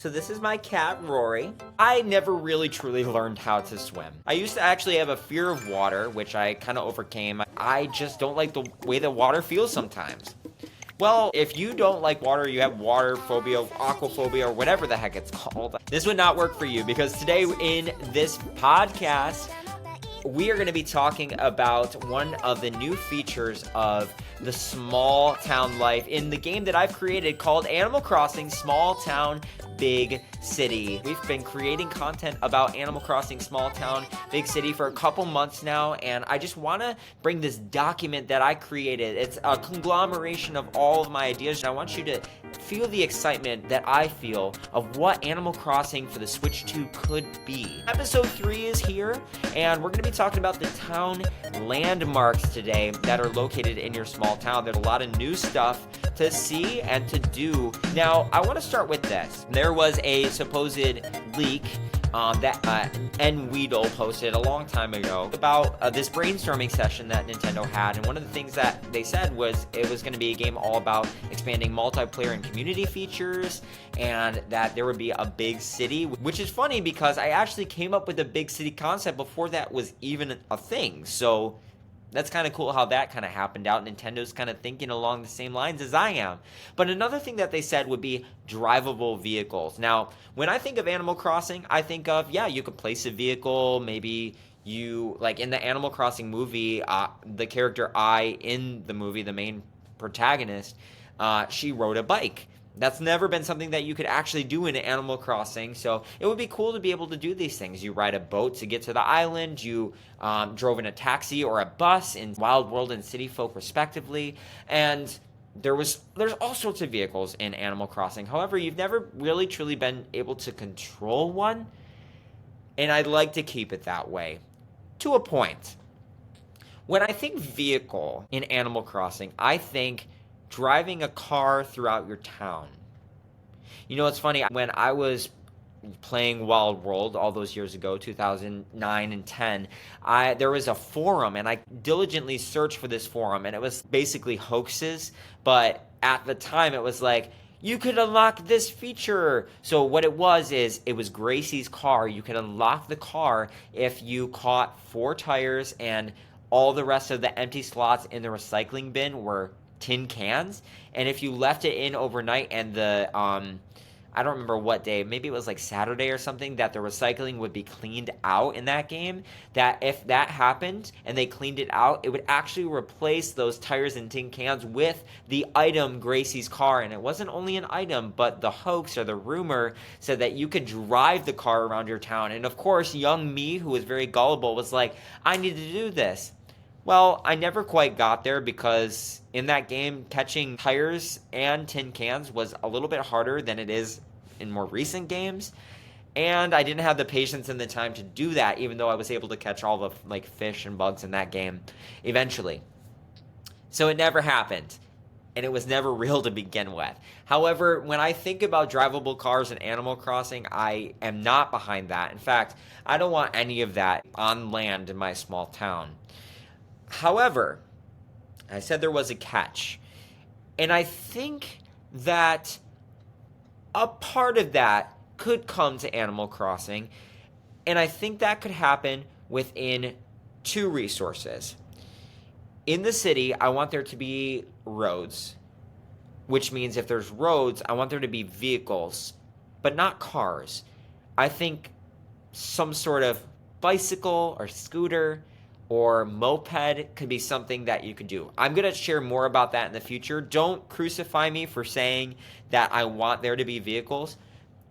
So this is my cat, Rory. I never really truly learned how to swim. I used to actually have a fear of water, which I kind of overcame. I just don't like the way the water feels sometimes. Well, if you don't like water, you have water phobia, aquaphobia, or whatever the heck it's called, this would not work for you, because today in this podcast, we are going to be talking about one of the new features of the small town life in the game that I've created called Animal Crossing Small Town Big City. We've been creating content about Animal Crossing Small Town Big City for a couple months now, and I just want to bring this document that I created. It's a conglomeration of all of my ideas, and I want you to feel the excitement that I feel of what Animal Crossing for the Switch 2 could be. Episode 3 is here, and we're going to be talking about the town landmarks today that are located in your small town. There's a lot of new stuff to see and to do. Now, I want to start with this. There was a supposed leak that Weedle posted a long time ago about this brainstorming session that Nintendo had, and one of the things that they said was it was going to be a game all about expanding multiplayer and community features, and that there would be a big city, which is funny because I actually came up with a big city concept before that was even a thing. So that's kind of cool how that kind of happened out. Nintendo's kind of thinking along the same lines as I am. But another thing that they said would be drivable vehicles. Now, when I think of Animal Crossing, I think of, yeah, you could place a vehicle, maybe you, like in the Animal Crossing movie, the character I in the movie, the main protagonist, she rode a bike. That's never been something that you could actually do in Animal Crossing, so it would be cool to be able to do these things. You ride a boat to get to the island, you drove in a taxi or a bus in Wild World and City Folk respectively, and there's all sorts of vehicles in Animal Crossing. However, you've never really truly been able to control one, and I'd like to keep it that way, to a point. When I think vehicle in Animal Crossing, I think driving a car throughout your town. You know, it's funny, when I was playing Wild World all those years ago, 2009 and 10, there was a forum, and I diligently searched for this forum, and it was basically hoaxes, but at the time it was like, you could unlock this feature. So what it was is, it was Gracie's car. You could unlock the car if you caught 4 tires and all the rest of the empty slots in the recycling bin were tin cans, and if you left it in overnight and the I don't remember what day, maybe it was like Saturday or something, that the recycling would be cleaned out in that game, that if that happened and they cleaned it out, it would actually replace those tires and tin cans with the item Gracie's car. And it wasn't only an item, but the hoax or the rumor said that you could drive the car around your town. And of course, young me, who was very gullible, was like, I need to do this. Well, I never quite got there, because in that game, catching tires and tin cans was a little bit harder than it is in more recent games. And I didn't have the patience and the time to do that, even though I was able to catch all the fish and bugs in that game eventually. So it never happened, and it was never real to begin with. However, when I think about drivable cars in Animal Crossing, I am not behind that. In fact, I don't want any of that on land in my small town. However, I said there was a catch, and I think that a part of that could come to Animal Crossing, and I think that could happen within 2 resources. In the city, I want there to be roads, which means if there's roads, I want there to be vehicles, but not cars. I think some sort of bicycle or scooter or moped could be something that you could do. I'm going to share more about that in the future. Don't crucify me for saying that I want there to be vehicles.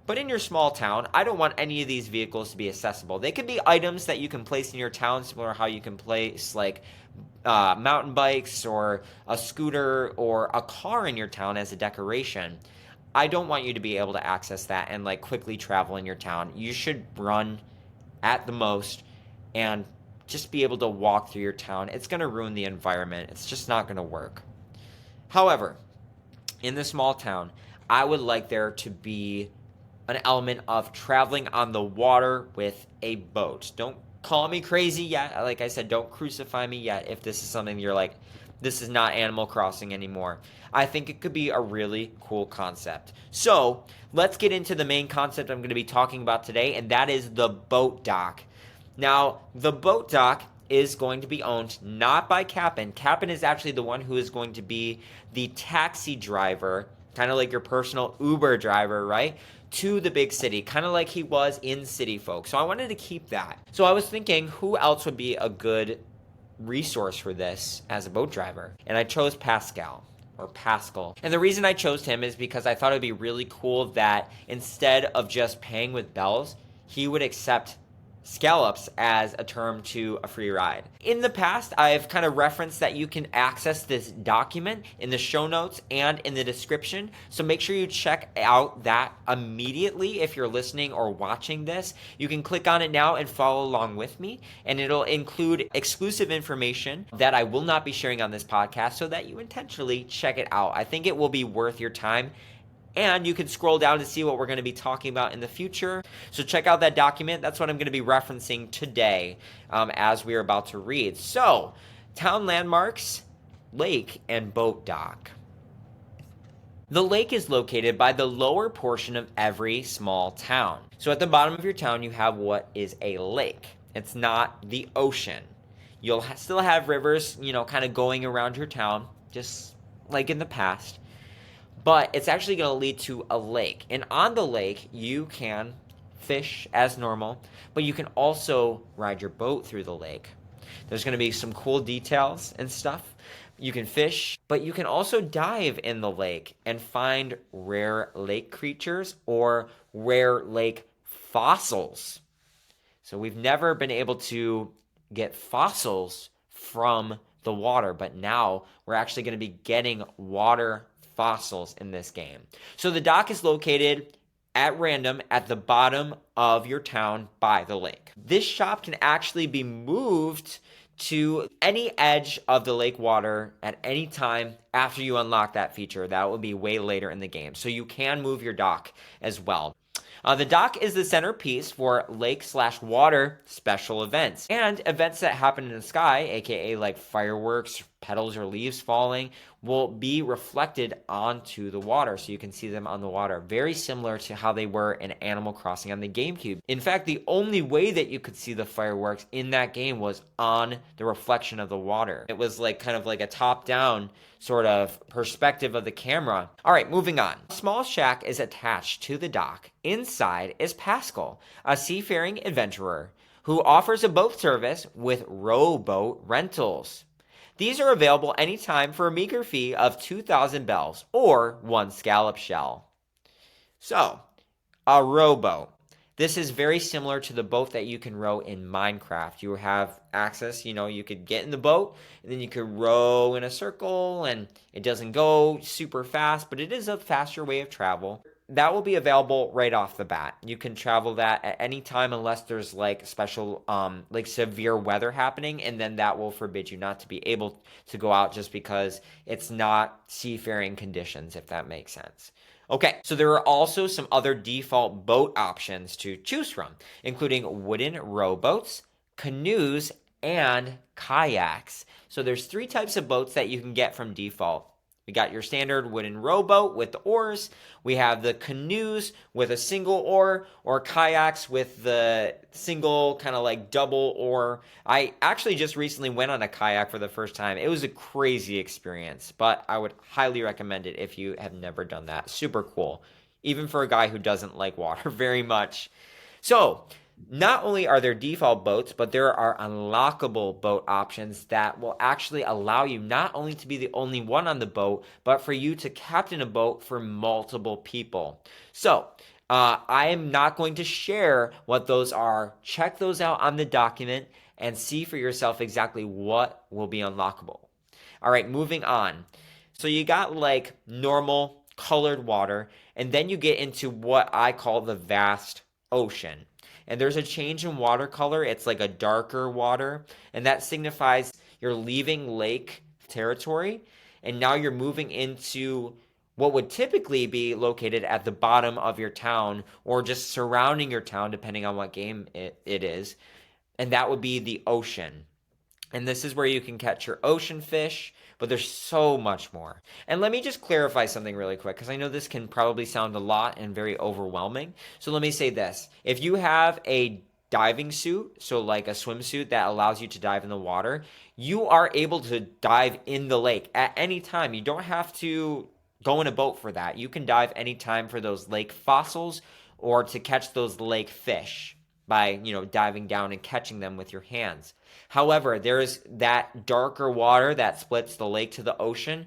But in your small town, I don't want any of these vehicles to be accessible. They could be items that you can place in your town, similar to how you can place mountain bikes or a scooter or a car in your town as a decoration. I don't want you to be able to access that and quickly travel in your town. You should run at the most and just be able to walk through your town. It's going to ruin the environment. It's just not going to work. However, in the small town, I would like there to be an element of traveling on the water with a boat. Don't call me crazy yet. Like I said, don't crucify me yet if this is something you're like, this is not Animal Crossing anymore. I think it could be a really cool concept. So let's get into the main concept I'm going to be talking about today, and that is the boat dock. Now, the boat dock is going to be owned not by Cap'n. Cap'n is actually the one who is going to be the taxi driver, kind of like your personal Uber driver, right? To the big city, kind of like he was in City Folk. So I wanted to keep that. So I was thinking, who else would be a good resource for this as a boat driver? And I chose Pascal. Or Pascal. And the reason I chose him is because I thought it would be really cool that instead of just paying with bells, he would accept scallops as a term to a free ride. In the past, I've kind of referenced that you can access this document in the show notes and in the description, so make sure you check out that immediately if you're listening or watching this. You can click on it now and follow along with me, and it'll include exclusive information that I will not be sharing on this podcast so that you intentionally check it out. I think it will be worth your time. And you can scroll down to see what we're going to be talking about in the future. So check out that document. That's what I'm going to be referencing today as we are about to read. So, town landmarks, lake, and boat dock. The lake is located by the lower portion of every small town. So at the bottom of your town, you have what is a lake. It's not the ocean. You'll still have rivers, kind of going around your town, just like in the past. But it's actually going to lead to a lake. And on the lake, you can fish as normal, but you can also ride your boat through the lake. There's going to be some cool details and stuff. You can fish, but you can also dive in the lake and find rare lake creatures or rare lake fossils. So we've never been able to get fossils from the water, but now we're actually going to be getting water fossils in this game. So the dock is located at random at the bottom of your town by the lake. This shop can actually be moved to any edge of the lake water at any time after you unlock that feature. That will be way later in the game. So you can move your dock as well. The dock is the centerpiece for lake/water special events and events that happen in the sky, aka like fireworks, petals or leaves falling, will be reflected onto the water, so you can see them on the water. Very similar to how they were in Animal Crossing on the GameCube. In fact, the only way that you could see the fireworks in that game was on the reflection of the water. It was like kind of like a top-down sort of perspective of the camera. All right, moving on. A small shack is attached to the dock. Inside is Pascal, a seafaring adventurer who offers a boat service with rowboat rentals. These are available anytime for a meager fee of 2,000 bells or 1 scallop shell. So, a rowboat. This is very similar to the boat that you can row in Minecraft. You have access, you could get in the boat and then you could row in a circle, and it doesn't go super fast, but it is a faster way of travel. That will be available right off the bat. You can travel that at any time unless there's like special, like severe weather happening, and then that will forbid you not to be able to go out just because it's not seafaring conditions, if that makes sense. Okay, so there are also some other default boat options to choose from, including wooden rowboats, canoes, and kayaks. So there's 3 types of boats that you can get from default. We got your standard wooden rowboat with the oars. We have the canoes with a single oar, or kayaks with the single kind of like double oar. I actually just recently went on a kayak for the first time. It was a crazy experience, but I would highly recommend it if you have never done that. Super cool, even for a guy who doesn't like water very much. So, not only are there default boats, but there are unlockable boat options that will actually allow you not only to be the only one on the boat, but for you to captain a boat for multiple people. So, I am not going to share what those are. Check those out on the document and see for yourself exactly what will be unlockable. All right, moving on. So you got like normal colored water, and then you get into what I call the vast ocean. And there's a change in water color. It's like a darker water, and that signifies you're leaving lake territory, and now you're moving into what would typically be located at the bottom of your town or just surrounding your town, depending on what game it is, and that would be the ocean. And this is where you can catch your ocean fish, but there's so much more. And let me just clarify something really quick, because I know this can probably sound a lot and very overwhelming. So let me say this. If you have a diving suit, so like a swimsuit that allows you to dive in the water, you are able to dive in the lake at any time. You don't have to go in a boat for that. You can dive anytime for those lake fossils or to catch those lake fish by, diving down and catching them with your hands. However, there's that darker water that splits the lake to the ocean.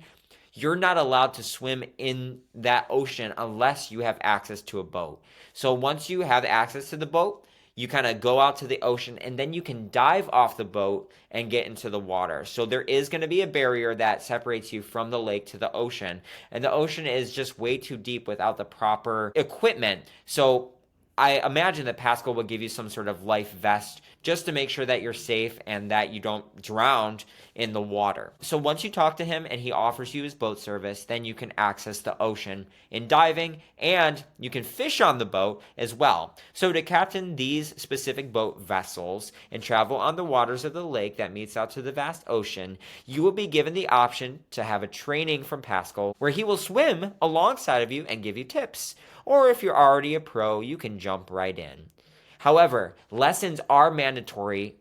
You're not allowed to swim in that ocean unless you have access to a boat. So once you have access to the boat, you kind of go out to the ocean and then you can dive off the boat and get into the water. So there is going to be a barrier that separates you from the lake to the ocean. And the ocean is just way too deep without the proper equipment. So I imagine that Pascal will give you some sort of life vest just to make sure that you're safe and that you don't drown in the water. So once you talk to him and he offers you his boat service, then you can access the ocean in diving and you can fish on the boat as well. So to captain these specific boat vessels and travel on the waters of the lake that meets out to the vast ocean, you will be given the option to have a training from Pascal where he will swim alongside of you and give you tips. Or if you're already a pro, you can jump right in. However, lessons are mandatory,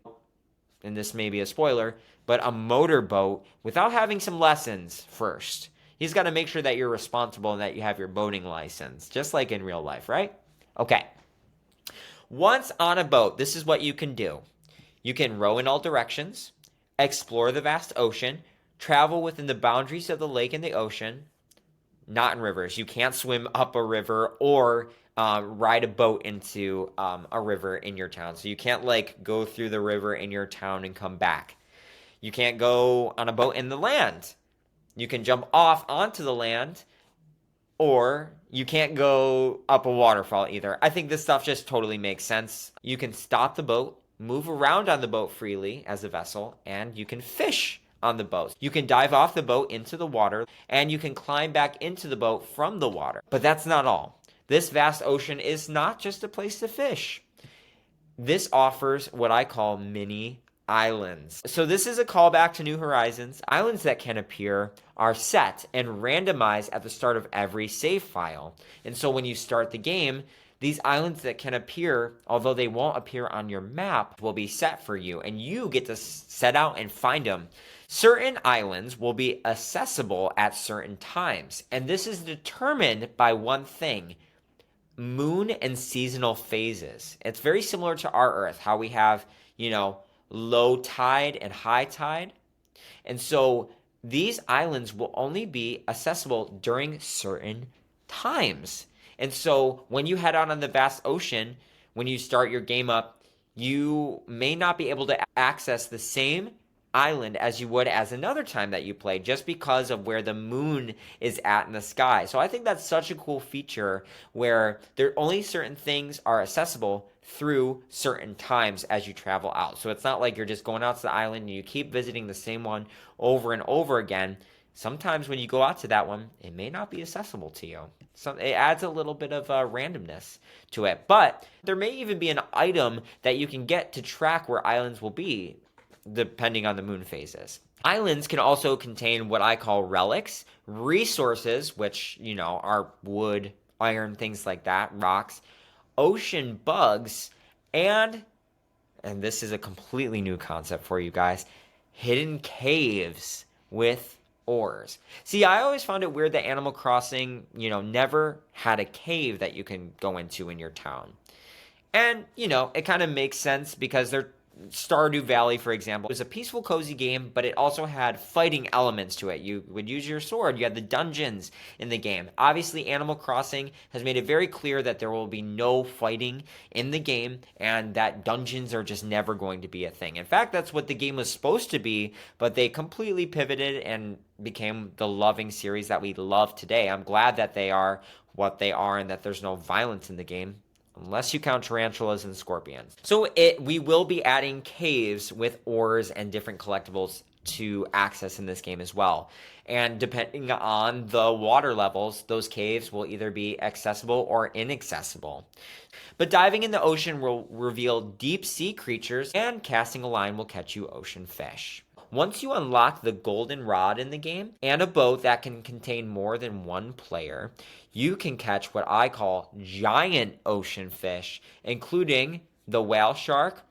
and this may be a spoiler, but a motorboat without having some lessons first. He's got to make sure that you're responsible and that you have your boating license, just like in real life, right? Okay. Once on a boat, this is what you can do. You can row in all directions, explore the vast ocean, travel within the boundaries of the lake and the ocean, not in rivers. You can't swim up a river or ride a boat into a river in your town. So you can't go through the river in your town and come back. You can't go on a boat in the land. You can jump off onto the land, or you can't go up a waterfall either. I think this stuff just totally makes sense. You can stop the boat, move around on the boat freely as a vessel, and you can fish on the boat. You can dive off the boat into the water, and you can climb back into the boat from the water. But that's not all. This vast ocean is not just a place to fish. This offers what I call mini islands. So this is a callback to New Horizons. Islands that can appear are set and randomized at the start of every save file. And so when you start the game, these islands that can appear, although they won't appear on your map, will be set for you, and you get to set out and find them. Certain islands will be accessible at certain times, and this is determined by one thing: moon and seasonal phases. It's very similar to our Earth, how we have, low tide and high tide. And so these islands will only be accessible during certain times. And so when you head out on the vast ocean, when you start your game up, you may not be able to access the same island as you would as another time that you play, just because of where the moon is at in the sky. So I think that's such a cool feature where there only certain things are accessible through certain times as you travel out. So it's not like you're just going out to the island and you keep visiting the same one over and over again. Sometimes when you go out to that one, it may not be accessible to you. So it adds a little bit of randomness to it. But there may even be an item that you can get to track where islands will be, depending on the moon phases. Islands can also contain what I call relics, resources, which, are wood, iron, things like that, rocks, ocean bugs, and this is a completely new concept for you guys, hidden caves with ores. See, I always found it weird that Animal Crossing, never had a cave that you can go into in your town. And, it kind of makes sense because they're Stardew Valley, for example, was a peaceful, cozy game, but it also had fighting elements to it. You would use your sword. You had the dungeons in the game. Obviously, Animal Crossing has made it very clear that there will be no fighting in the game and that dungeons are just never going to be a thing. In fact, that's what the game was supposed to be, but they completely pivoted and became the loving series that we love today. I'm glad that they are what they are and that there's no violence in the game, unless you count tarantulas and scorpions. So we will be adding caves with ores and different collectibles to access in this game as well. And depending on the water levels, those caves will either be accessible or inaccessible. But diving in the ocean will reveal deep sea creatures, and casting a line will catch you ocean fish. Once you unlock the golden rod in the game and a boat that can contain more than one player, you can catch what I call giant ocean fish, including the whale shark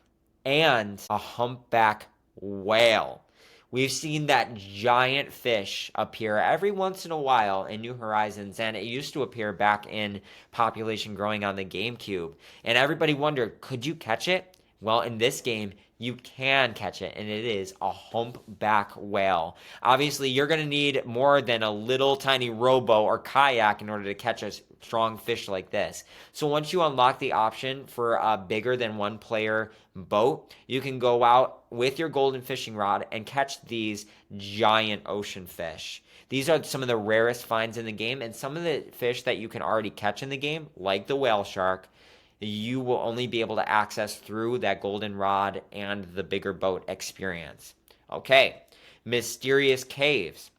and a humpback whale. We've seen that giant fish appear every once in a while in New Horizons, and it used to appear back in Population Growing on the GameCube. And everybody wondered, could you catch it? Well, in this game, you can catch it, and it is a humpback whale. Obviously, you're going to need more than a little tiny rowboat or kayak in order to catch a strong fish like this. So once you unlock the option for a bigger than one player boat, you can go out with your golden fishing rod and catch these giant ocean fish. These are some of the rarest finds in the game, and some of the fish that you can already catch in the game, like the whale shark, you will only be able to access through that golden rod and the bigger boat experience. Okay, mysterious caves.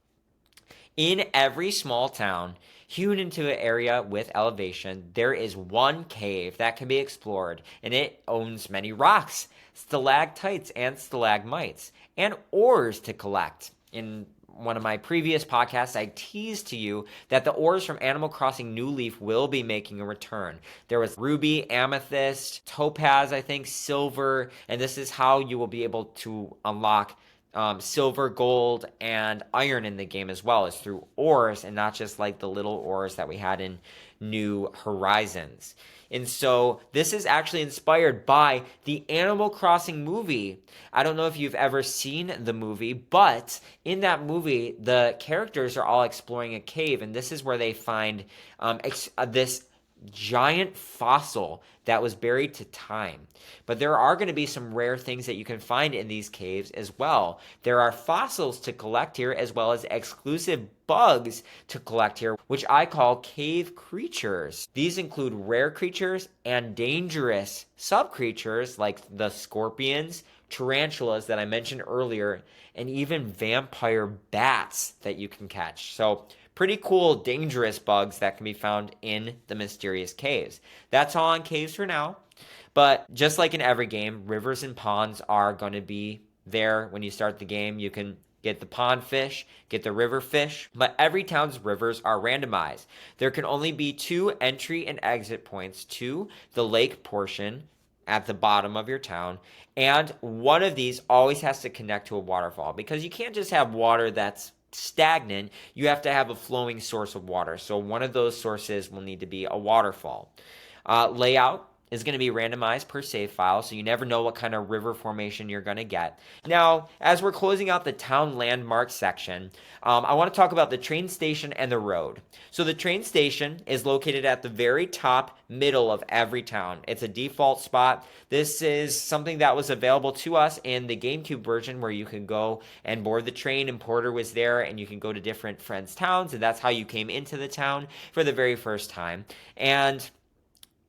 In every small town, hewn into an area with elevation, there is one cave that can be explored, and it owns many rocks, stalactites and stalagmites, and ores to collect. In one of my previous podcasts, I teased to you that the ores from Animal Crossing New Leaf will be making a return. There was ruby, amethyst, topaz, I think, silver, and this is how you will be able to unlock silver, gold, and iron in the game as well, as through ores and not just like the little ores that we had in New Horizons. And so this is actually inspired by the Animal Crossing movie. I don't know if you've ever seen the movie, but in that movie, the characters are all exploring a cave, and this is where they find this giant fossil that was buried to time. But there are going to be some rare things that you can find in these caves as well. There are fossils to collect here, as well as exclusive bugs to collect here, which I call cave creatures. These include rare creatures and dangerous sub-creatures like the scorpions, tarantulas that I mentioned earlier, and even vampire bats that you can catch. So pretty cool, dangerous bugs that can be found in the mysterious caves. That's all on caves for now. But just like in every game, rivers and ponds are going to be there when you start the game. You can get the pond fish, get the river fish, but every town's rivers are randomized. There can only be 2 entry and exit points to the lake portion at the bottom of your town, and one of these always has to connect to a waterfall, because you can't just have water that's stagnant. You have to have a flowing source of water. So one of those sources will need to be a waterfall. Layout is going to be randomized per save file, so you never know what kind of river formation you're going to get. Now, as we're closing out the town landmark section, I want to talk about the train station and the road. So the train station is located at the very top middle of every town. It's a default spot. This is something that was available to us in the GameCube version, where you can go and board the train, and Porter was there, and you can go to different friends' towns, and that's how you came into the town for the very first time. And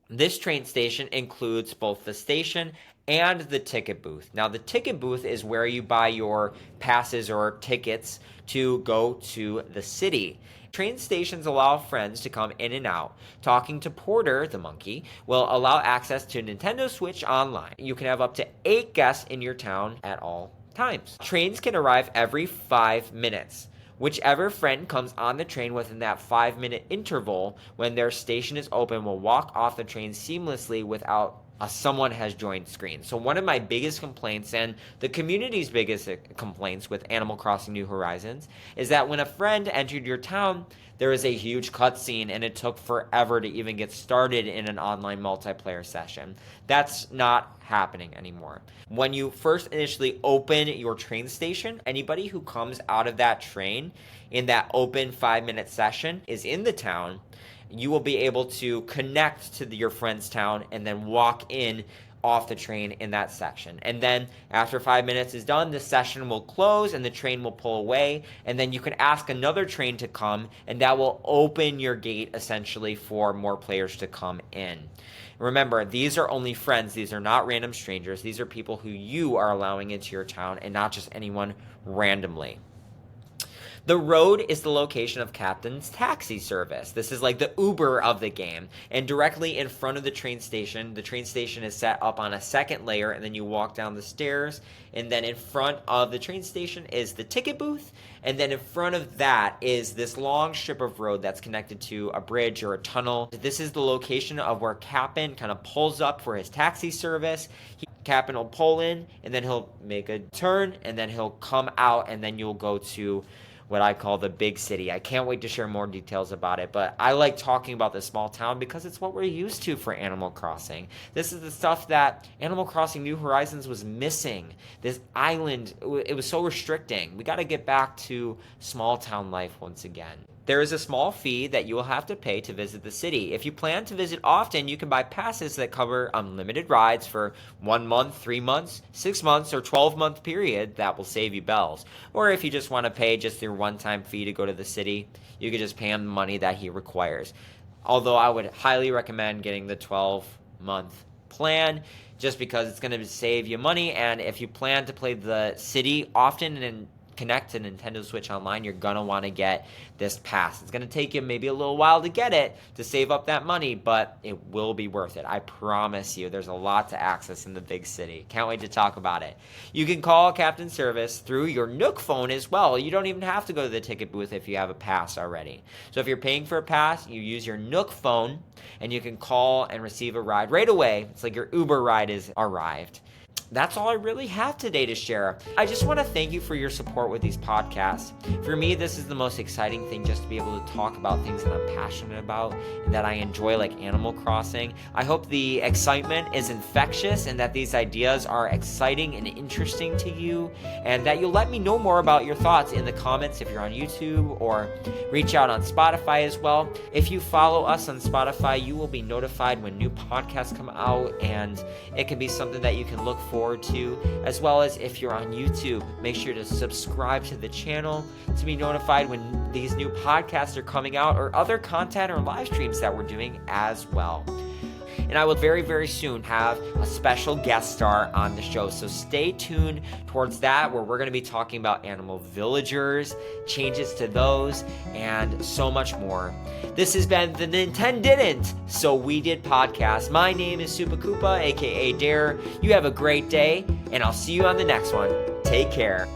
this train station includes both the station and the ticket booth. Now, the ticket booth is where you buy your passes or tickets to go to the city. Train stations allow friends to come in and out. Talking to Porter, the monkey, will allow access to Nintendo Switch Online. You can have up to 8 guests in your town at all times. Trains can arrive every 5 minutes. Whichever friend comes on the train within that 5-minute interval when their station is open will walk off the train seamlessly without someone has joined screen. So one of my biggest complaints, and the community's biggest complaints with Animal Crossing New Horizons, is that when a friend entered your town, there was a huge cutscene and it took forever to even get started in an online multiplayer session. That's not happening anymore. When you first initially open your train station, anybody who comes out of that train in that open 5-minute session is in the town. You will be able to connect to your friend's town and then walk in off the train in that section. And then after 5 minutes is done, the session will close and the train will pull away. And then you can ask another train to come, and that will open your gate essentially for more players to come in. Remember, these are only friends. These are not random strangers. These are people who you are allowing into your town and not just anyone randomly. The road is the location of Captain's taxi service. This is like the Uber of the game. And directly in front of the train station is set up on a second layer, and then you walk down the stairs. And then in front of the train station is the ticket booth. And then in front of that is this long strip of road that's connected to a bridge or a tunnel. This is the location of where Captain kind of pulls up for his taxi service. Captain will pull in, and then he'll make a turn, and then he'll come out, and then you'll go to what I call the big city. I can't wait to share more details about it, but I like talking about this small town because it's what we're used to for Animal Crossing. This is the stuff that Animal Crossing New Horizons was missing. This island, it was so restricting. We got to get back to small town life once again. There is a small fee that you will have to pay to visit the city. If you plan to visit often, you can buy passes that cover unlimited rides for 1 month, 3 months, 6 months, or 12-month period that will save you bells. Or if you just want to pay just your one-time fee to go to the city, you can just pay him the money that he requires. Although I would highly recommend getting the 12-month plan just because it's going to save you money, and if you plan to play the city often and connect to Nintendo Switch Online, you're going to want to get this pass. It's going to take you maybe a little while to get it to save up that money, but it will be worth it. I promise you. There's a lot to access in the big city. Can't wait to talk about it. You can call Captain Service through your Nook phone as well. You don't even have to go to the ticket booth if you have a pass already. So if you're paying for a pass, you use your Nook phone and you can call and receive a ride right away. It's like your Uber ride is arrived. That's all I really have today to share. I just want to thank you for your support with these podcasts. For me, this is the most exciting thing, just to be able to talk about things that I'm passionate about and that I enjoy, like Animal Crossing. I hope the excitement is infectious and that these ideas are exciting and interesting to you, and that you'll let me know more about your thoughts in the comments if you're on YouTube, or reach out on Spotify as well. If you follow us on Spotify, you will be notified when new podcasts come out, and it can be something that you can look forward to, as well as if you're on YouTube, make sure to subscribe to the channel to be notified when these new podcasts are coming out, or other content or live streams that we're doing as well. And I will very, very soon have a special guest star on the show. So stay tuned towards that, where we're going to be talking about animal villagers, changes to those, and so much more. This has been the Nintendidn't, So We Did podcast. My name is Supa Koopa, aka Dare. You have a great day, and I'll see you on the next one. Take care.